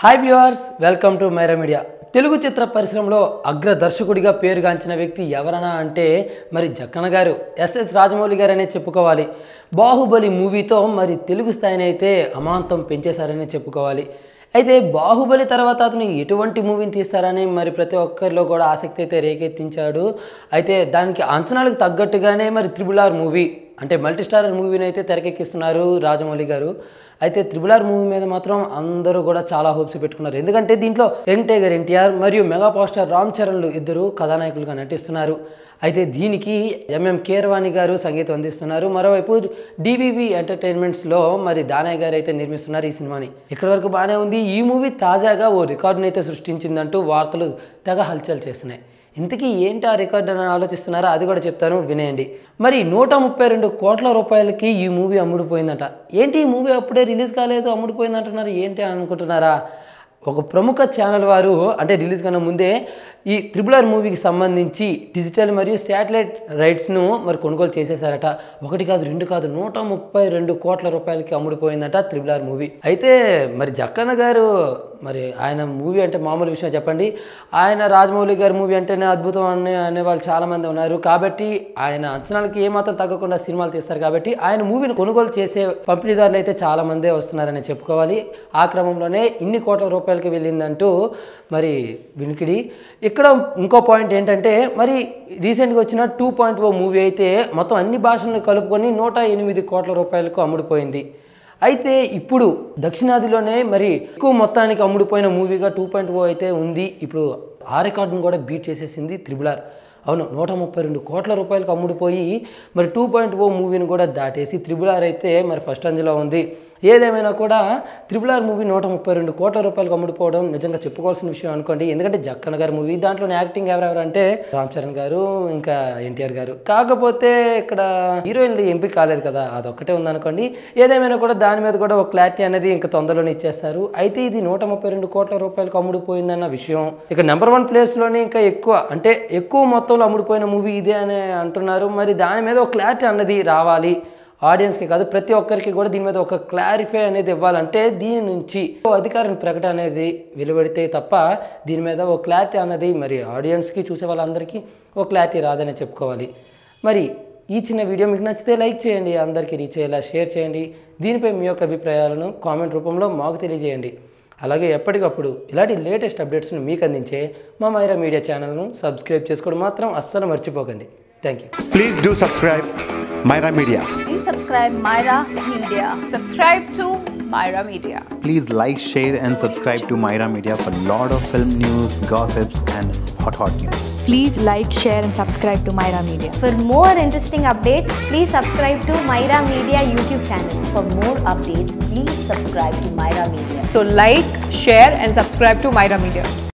Hi viewers, welcome to Maira media. Telugu చిత్ర పరిశ్రమలో అగ్ర దర్శకుడిగా పేరుగాంచిన వ్యక్తి ఎవరన్నా అంటే మరి జక్కన్న గారు, ఎస్ఎస్ రాజమౌళి గారనే చెప్పుకోవాలి. బాహుబలి మూవీతో మరి తెలుగు స్థాయిని అయితే అమాంతం పెంచేశారనే చెప్పుకోవాలి. అయితే బాహుబలి తర్వాత అతను ఎటువంటి మూవీని తీస్తారని మరి ప్రతి ఒక్కరిలో కూడా ఆసక్తి అయితే రేకెత్తించాడు. అయితే దానికి అంచనాలకు తగ్గట్టుగానే మరి RRR మూవీ అంటే మల్టీ స్టారర్ మూవీని అయితే తెరకెక్కిస్తున్నారు రాజమౌళి గారు. అయితే RRR మూవీ మీద మాత్రం అందరూ కూడా చాలా హోప్స్ పెట్టుకున్నారు. ఎందుకంటే దీంట్లో యంగ్ టైగర్ ఎన్టీఆర్ మరియు మెగా పవర్ స్టార్ రామ్ చరణ్లు ఇద్దరు కథానాయకులుగా నటిస్తున్నారు. అయితే దీనికి ఎంఎం కీరవాణి గారు సంగీతం అందిస్తున్నారు. మరోవైపు డివివి ఎంటర్టైన్మెంట్స్లో మరి దానయ్య గారు అయితే నిర్మిస్తున్నారు ఈ సినిమాని. ఇక్కడి వరకు బాగానే ఉంది. ఈ మూవీ తాజాగా ఓ రికార్డును అయితే సృష్టించిందంటూ వార్తలు తెగ హల్చల్ చేస్తున్నాయి. ఇంతకీ ఏంటి ఆ రికార్డు అని ఆలోచిస్తున్నారా? అది కూడా చెప్తాను, వినేయండి. మరి 132 కోట్ల రూపాయలకి ఈ మూవీ అమ్ముడుపోయిందట. ఏంటి ఈ మూవీ అప్పుడే రిలీజ్ కాలేదు, అమ్ముడుపోయిందంటున్నారు ఏంటి అని అనుకుంటున్నారా? ఒక ప్రముఖ ఛానల్ వారు అంటే రిలీజ్ కన్నా ముందే ఈ RRR మూవీకి సంబంధించి డిజిటల్ మరియు శాటిలైట్ రైట్స్ను మరి కొనుగోలు చేసేసారట. ఒకటి కాదు, రెండు కాదు, 132 కోట్ల రూపాయలకి అమ్ముడిపోయిందట RRR మూవీ. అయితే మరి జక్కన్న గారు మరి ఆయన మూవీ అంటే మామూలు విషయం చెప్పండి. ఆయన రాజమౌళి గారి మూవీ అంటేనే అద్భుతం అనే వాళ్ళు చాలామంది ఉన్నారు. కాబట్టి ఆయన అంచనాలకి ఏమాత్రం తగ్గకుండా సినిమాలు తీస్తారు. కాబట్టి ఆయన మూవీని కొనుగోలు చేసే పంపిణీదారులు అయితే చాలామందే వస్తున్నారని చెప్పుకోవాలి. ఆ క్రమంలోనే ఇన్ని కోట్ల రూపాయలకి వెళ్ళిందంటూ మరి వినికిడి. ఇక్కడ ఇంకో పాయింట్ ఏంటంటే మరి రీసెంట్గా వచ్చిన 2.0 మూవీ అయితే మొత్తం అన్ని భాషలను కలుపుకొని 108 కోట్ల రూపాయలకు అమ్ముడుపోయింది. అయితే ఇప్పుడు దక్షిణాదిలోనే మరి ఎక్కువ మొత్తానికి అమ్ముడుపోయిన మూవీగా 2.0 అయితే ఉంది. ఇప్పుడు ఆ రికార్డును కూడా బీట్ చేసేసింది RRR. అవును, 132 కోట్ల రూపాయలకు అమ్ముడుపోయి మరి 2.0 మూవీని కూడా దాటేసి RRR అయితే మరి ఫస్ట్ రంజులో ఉంది. ఏదేమైనా కూడా RRR మూవీ 132 కోట్ల రూపాయలకు అమ్ముడుపోవడం నిజంగా చెప్పుకోవాల్సిన విషయం అనుకోండి. ఎందుకంటే జక్కన్న గారి మూవీ, దాంట్లోనే యాక్టింగ్ ఎవరెవరు అంటే రామ్ చరణ్ గారు ఇంకా ఎన్టీఆర్ గారు. కాకపోతే ఇక్కడ హీరోయిన్లు ఎంపిక కాలేదు కదా, అదొక్కటే ఉందనుకోండి. ఏదేమైనా కూడా దాని మీద కూడా ఒక క్లారిటీ అనేది ఇంకా తొందరలోనే ఇచ్చేస్తారు. అయితే ఇది 132 కోట్ల రూపాయలకు అమ్ముడుపోయిందన్న విషయం ఇక నెంబర్ 1 ప్లేస్లోనే ఇంకా ఎక్కువ మొత్తంలో అమ్ముడుపోయిన మూవీ ఇదే అని అంటున్నారు. మరి దాని మీద ఒక క్లారిటీ అన్నది రావాలి. ఆడియన్స్కి కాదు, ప్రతి ఒక్కరికి కూడా దీని మీద ఒక క్లారిఫై అనేది ఇవ్వాలంటే దీని నుంచి అధికారిక ప్రకటన అనేది వెలువడితే తప్ప దీని మీద ఒక క్లారిటీ అన్నది మరి ఆడియన్స్కి, చూసే వాళ్ళందరికీ ఒక క్లారిటీ రాదని చెప్పుకోవాలి. మరి ఈ చిన్న వీడియో మీకు నచ్చితే లైక్ చేయండి, అందరికీ రీచ్ అయ్యేలా షేర్ చేయండి. దీనిపై మీ యొక్క అభిప్రాయాలను కామెంట్ రూపంలో మాకు తెలియజేయండి. అలాగే ఎప్పటికప్పుడు ఇలాంటి లేటెస్ట్ అప్డేట్స్ను మీకు అందించే మా మైరా మీడియా ఛానల్ను సబ్స్క్రైబ్ చేసుకోవడం మాత్రం అస్సలు మర్చిపోకండి. Thank you. Please do subscribe Myra Media. Please subscribe Myra Media. Subscribe to Myra Media. Please like, share and subscribe to Myra Media for lot of film news, gossips and hot news. Please like, share and subscribe to Myra Media. For more interesting updates, please subscribe to Myra Media YouTube channel. For more updates, please subscribe to Myra Media. So like, share and subscribe to Myra Media.